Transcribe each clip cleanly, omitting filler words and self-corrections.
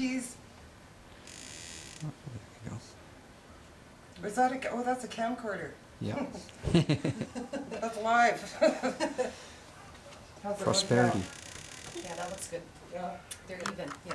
cheese. Oh, there you go. Is that a, oh, that's a camcorder. Yeah. That's live. How's it Prosperity. look now? Yeah, that looks good. Yeah. They're even. Yeah.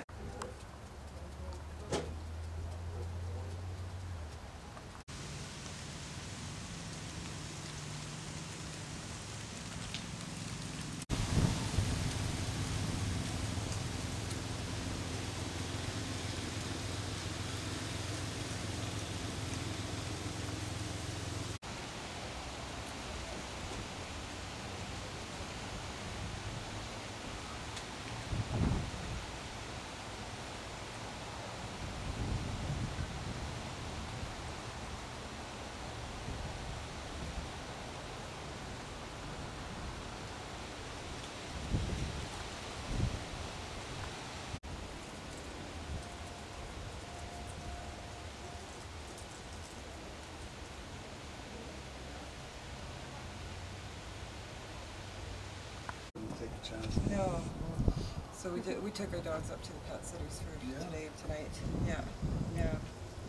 Take a chance. No. So we took our dogs up to the pet sitters for tonight. Yeah. Yeah.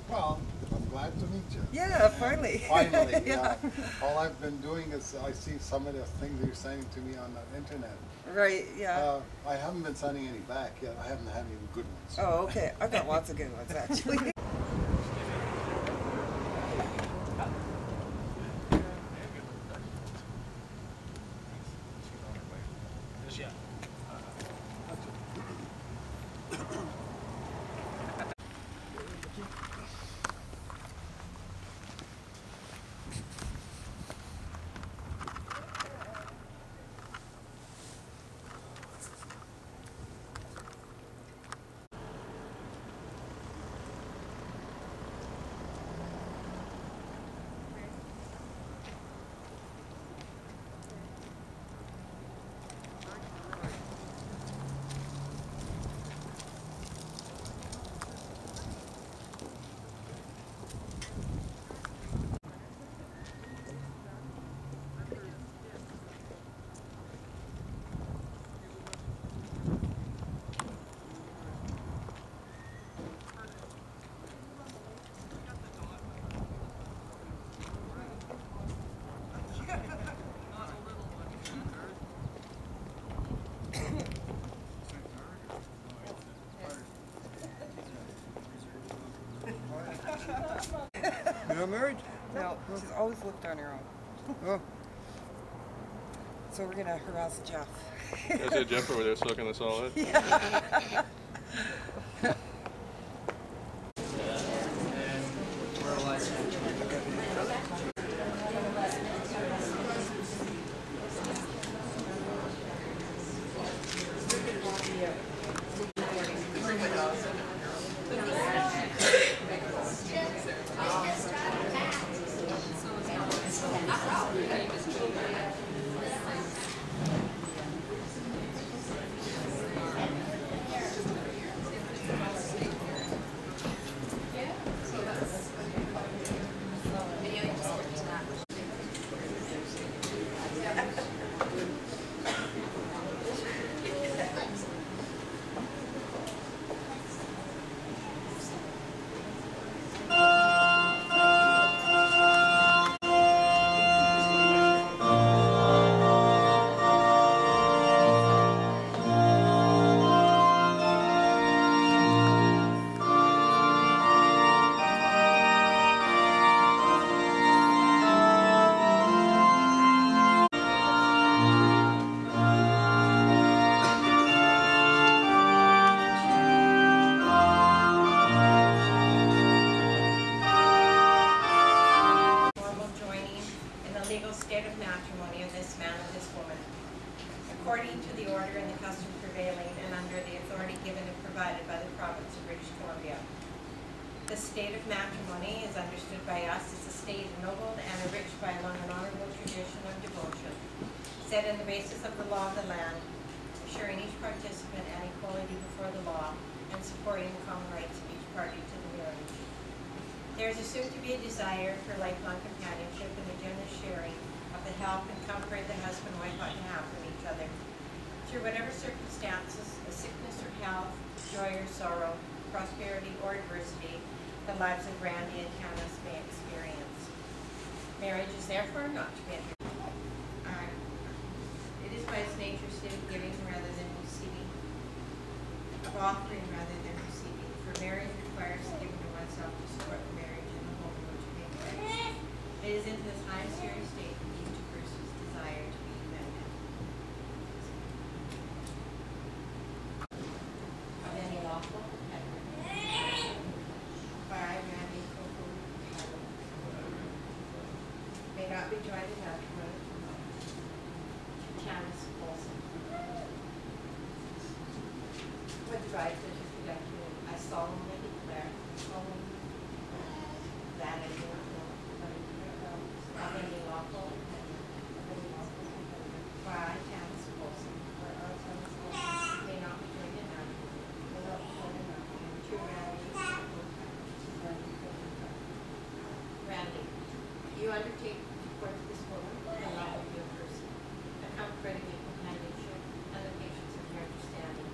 Well, I'm glad to meet you. Yeah, finally. Finally, Yeah. All I've been doing is I see some of the things you're sending to me on the internet. Right, yeah. I haven't been sending any back yet. I haven't had any good ones. Oh, okay. I've got lots of good ones, actually. You're not married? No, she's always lived on her own. Oh. So we're gonna harass Jeff. I see Jeff over there soaking us all in. Yeah. according to the order and the custom prevailing and under the authority given and provided by the province of British Columbia. The state of matrimony is understood by us as a state ennobled and enriched by a long and honorable tradition of devotion, set in the basis of the law of the land, assuring each participant an equality before the law, and supporting the common rights of each party to the marriage. There is assumed to be a desire for lifelong companionship and the generous sharing of the help and comfort the husband and wife ought to have from each other. Through whatever circumstances, a sickness or health, joy or sorrow, prosperity or adversity the lives of Randy and Tannis may experience. Marriage is therefore not to be entered. It is by its nature state of giving rather than receiving, of offering rather than receiving. For marriage requires the giving of oneself to support the marriage and the home in which it takes place. It is into this high serious state that each person's desire to be united. Of any lawful by Randy may not be joined in matrimony. Tannis Olson. With right to fiduciary, I solemnly declare that I do not know of any lawful by Tannis Olson may not be joined in matrimony to Randy, you undertake to court this woman and love of your person, a comforting companionship and the patience of your understanding,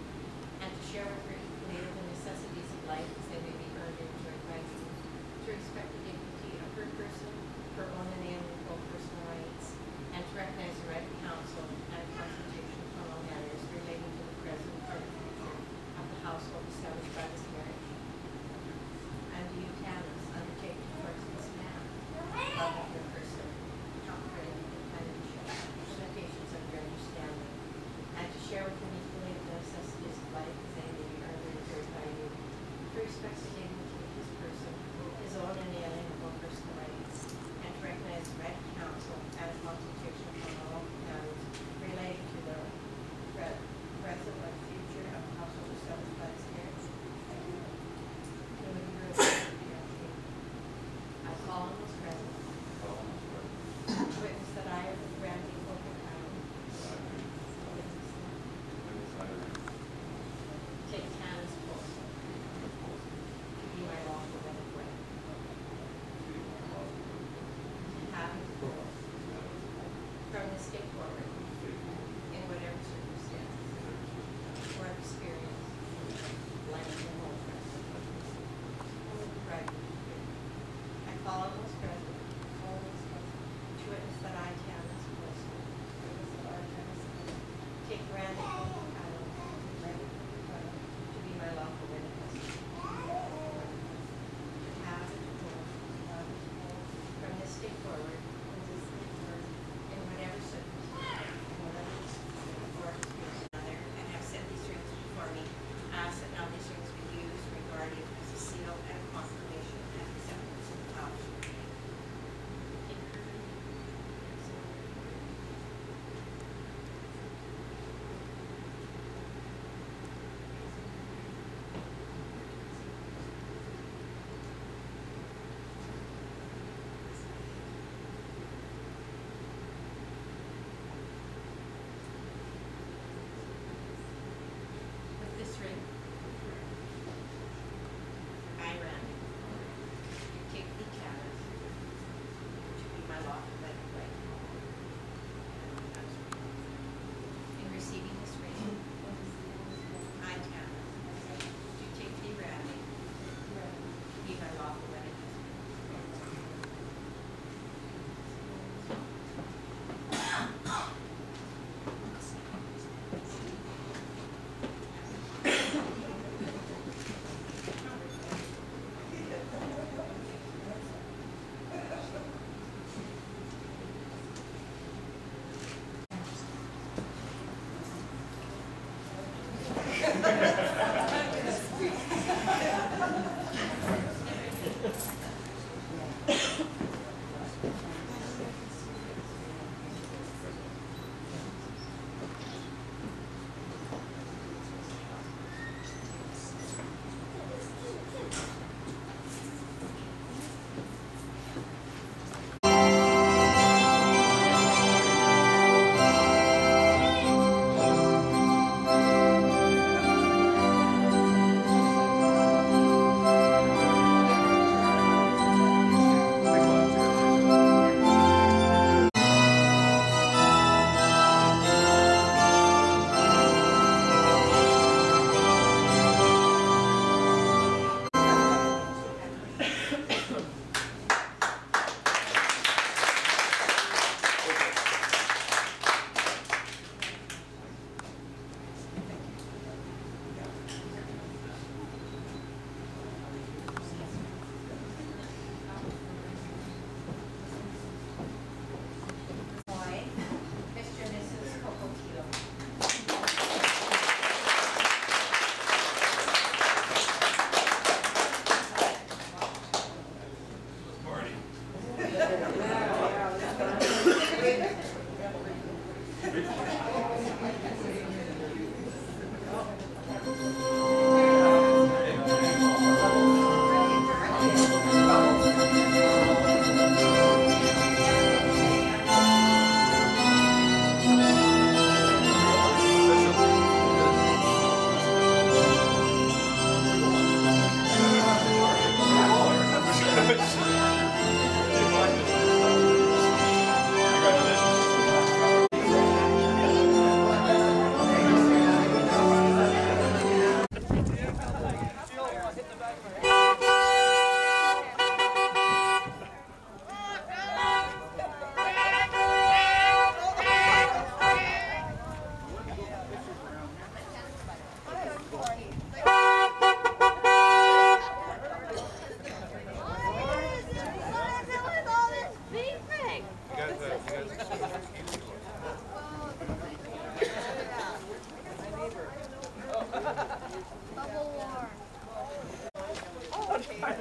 and to share with her equally the necessities of life as they may be earned and enjoyed by you, to respect the dignity of her person, her own inalienable personal rights, and to recognize the right of counsel and consultation upon all matters relating to the present or the future of the household established by this marriage. And do you, Tannis, undertake to court this man, love of your person, comforting companionship, and the patience of your understanding, and to share with him equally the necessities of life as they may be earned and enjoyed by you, to respect the dignity of his person, his own inalienable personal rights, and to recognize the right of counsel and consultation upon all matters relating to the present or future of the household established by this marriage.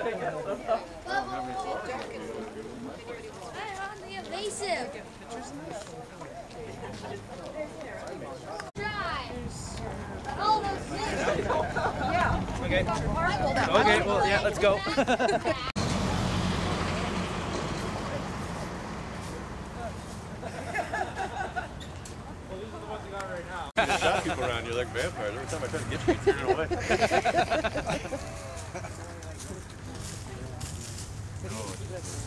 The evasive. All those things. Yeah. Okay. Okay, well, yeah, let's go. Shot people around you like vampires. Every time I try to get you, you turn away.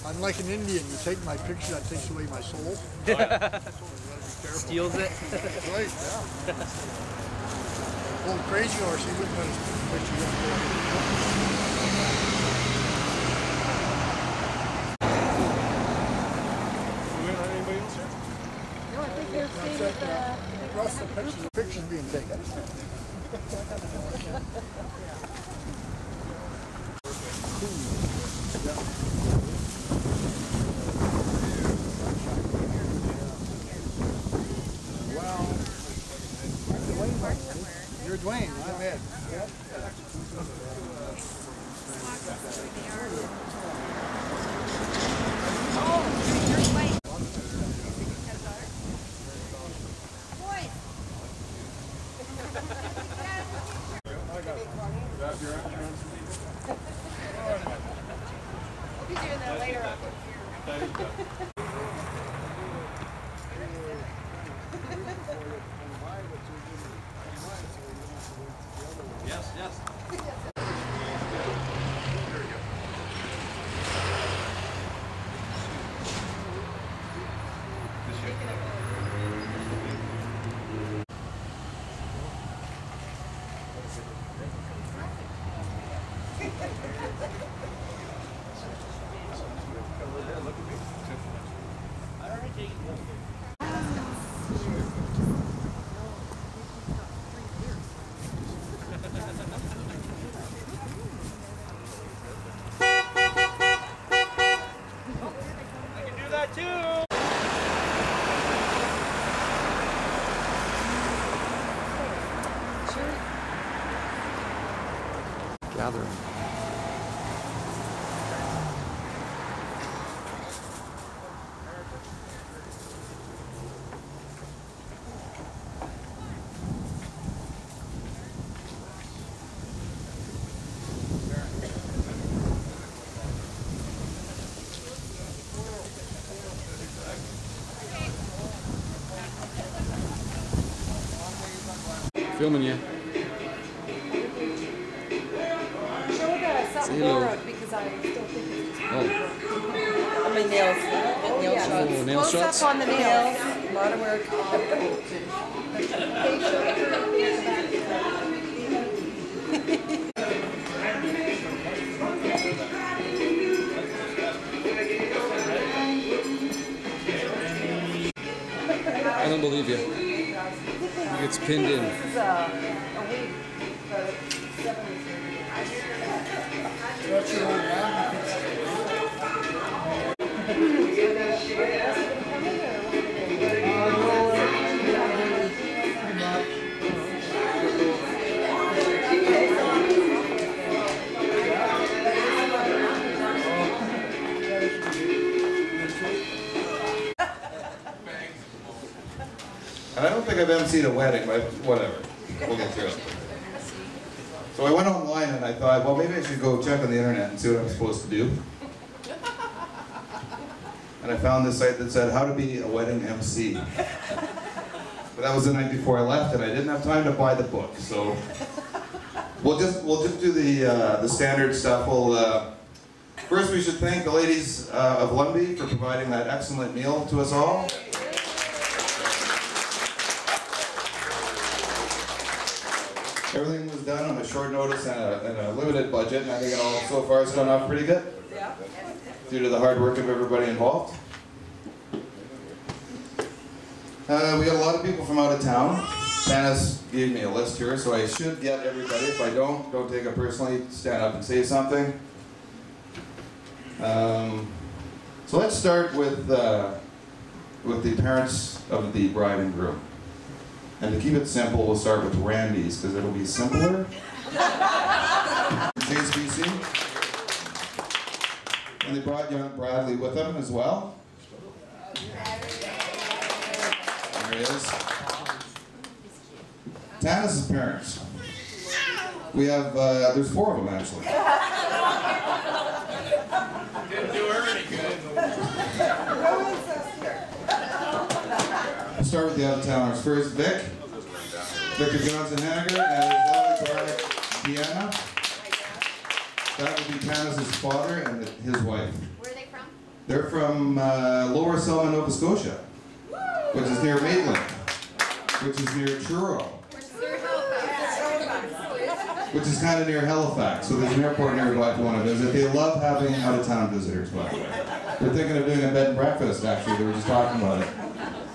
I'm like an Indian. You take my picture, that takes away my soul. Oh, yeah. Steals it. That's right, yeah. Old Crazy Horse, he wouldn't let his picture get Anybody else here? No, I think they're seeing Russ, the picture's being taken. Well, you're Dwayne, I'm Ed. We'll be doing that later on. Yes, yes. Gathering. Filming you. Say hello. Because I still think it's Oh, my nail shots. oh, nail Close shots? up on the nails. A lot of work. I don't believe you. He gets pinned in. This is a week, but it's 7 That's your old man. And I don't think I've emceed a wedding, but whatever. We'll get through it. So I went online and I thought, well, maybe I should go check on the internet and see what I'm supposed to do. And I found this site that said, how to be a wedding MC. But that was the night before I left and I didn't have time to buy the book. So we'll just do the standard stuff. First we should thank the ladies of Lumby for providing that excellent meal to us all. Everything was done on a short notice and a limited budget, and I think it all so far has gone off pretty good. Yeah. Due to the hard work of everybody involved. We got a lot of people from out of town. Tannis gave me a list here, so I should get everybody. If I don't take it personally, stand up and say something. So let's start with the parents of the bride and groom. And to keep it simple, we'll start with Randys, because it'll be simpler. Please be seen. And they brought young Bradley with them as well. There he is. Tannis' parents. We have, there's 4 of them actually. Didn't do her any good. We'll start with the out-of-towners. First, Victor Johnson Henniger, and his lovely bride, Deanna. That would be Tannis' father and his wife. Where are they from? They're from Lower Selma, Nova Scotia, which is near Maitland, which is near Truro, which is kind of near Halifax. So there's an airport nearby if you want to visit. They love having out-of-town visitors, by the way. They're thinking of doing a bed and breakfast, actually. They were just talking about it.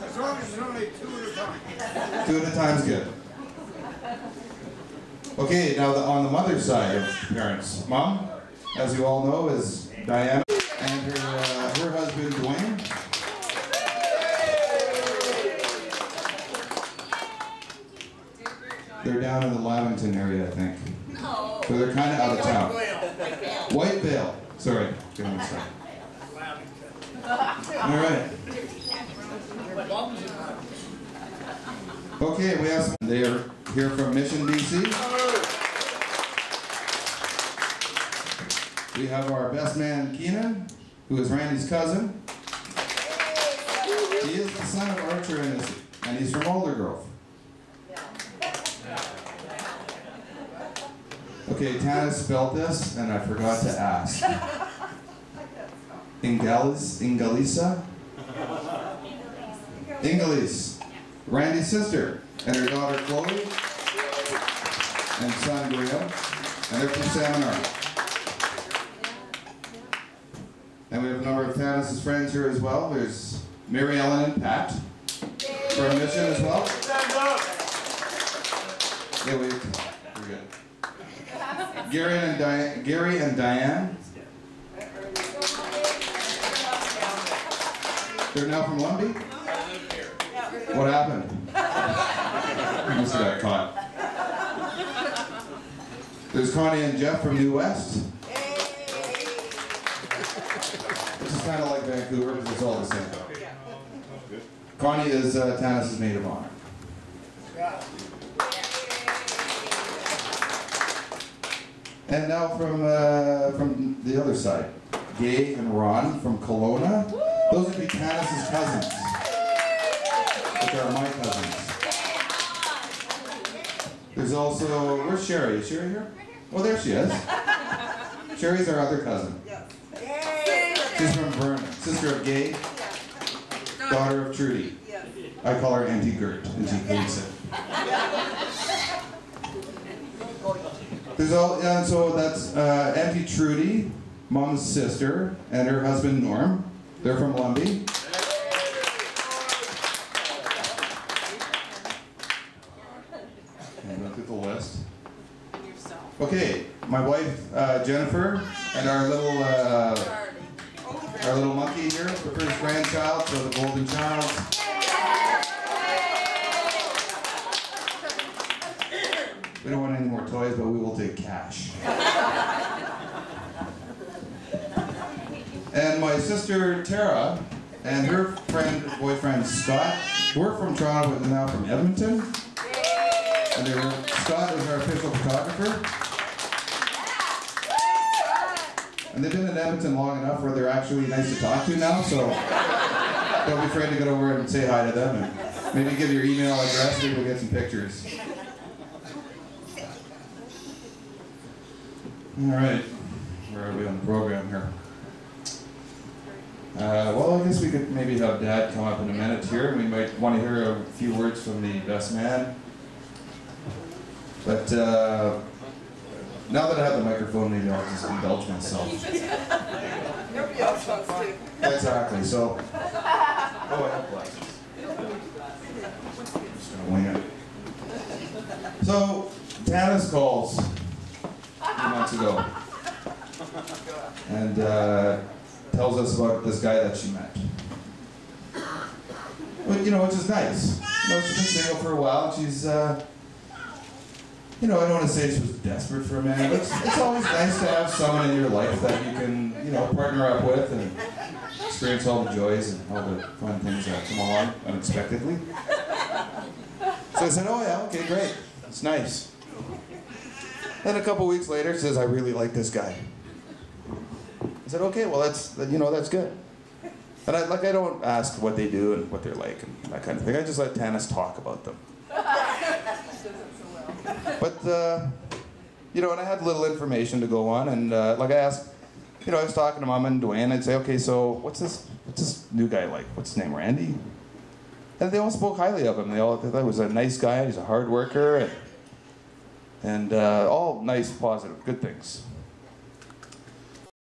As long as it's only 2 at a time. 2 at a time's good. Okay, now on the mother's side of parents, Mom, as you all know, is Diana and her husband Dwayne. They're down in the Lavington area, I think. So they're kind of out of town. Whitevale. Sorry, getting mixed up. All right. Okay, we have some. They are here from Mission, BC. We have our best man, Keenan, who is Randy's cousin. He is the son of Archer and he's from Aldergrove. Okay, Tannis spelled this, and I forgot to ask. Ingalisa? Ingalise. Randy's sister, and her daughter Chloe, and son Graham, and they're from Seminar. And we have a number of Tannis' friends here as well. There's Mary Ellen and Pat from Mission as well. Yeah, we're good. Gary and Diane. They're now from Lumby? What happened? Must have got caught. There's Connie and Jeff from New West. Which is kind of like Vancouver, because it's all the same. Connie is Tannis' maid of honor. And now from the other side, Gay and Ron from Kelowna. Those would be Tannis' cousins, which are my cousins. There's also, where's Sherry? Is Sherry here? Oh, there she is. Sherry's our other cousin. She's from Vernon, sister of Gay, daughter of Trudy. I call her Auntie Gert, and she hates it. There's and so that's Auntie Trudy, Mom's sister, and her husband Norm. They're from Lumby. And go through the list. Okay, my wife Jennifer, and our little monkey here, the first grandchild, so the golden child. We don't want any more toys, but we will take cash. And my sister Tara and her boyfriend Scott, we're from Toronto, but now from Edmonton. And Scott is our official photographer. And they've been in Edmonton long enough where they're actually nice to talk to now, so don't be afraid to get over and say hi to them, and maybe give your email address, maybe we'll get some pictures. All right, where are we on the program here? Well, I guess we could maybe have Dad come up in a minute here. We might want to hear a few words from the best man. But now that I have the microphone, maybe I'll just indulge myself. Nobody else wants to. Exactly, so. Oh, I have glasses. Just gonna wing it. So, Tannis calls a few months ago. And tells us about this guy that she met. But, which is nice. She's been single for a while, and she's you know, I don't want to say she was desperate for a man, but it's always nice to have someone in your life that you can, you know, partner up with and experience all the joys and all the fun things that come along unexpectedly. So I said, oh yeah, okay, great. It's nice. Then a couple weeks later, she says, I really like this guy. I said, okay, well, that's good. And I don't ask what they do and what they're like and that kind of thing. I just let Tannis talk about them. But, you know, and I had little information to go on, and like I asked, you know, I was talking to Mom and Dwayne, I'd say, okay, so what's this new guy like? What's his name, Randy? And they all spoke highly of him. They all thought he was a nice guy, he's a hard worker, and all nice, positive, good things.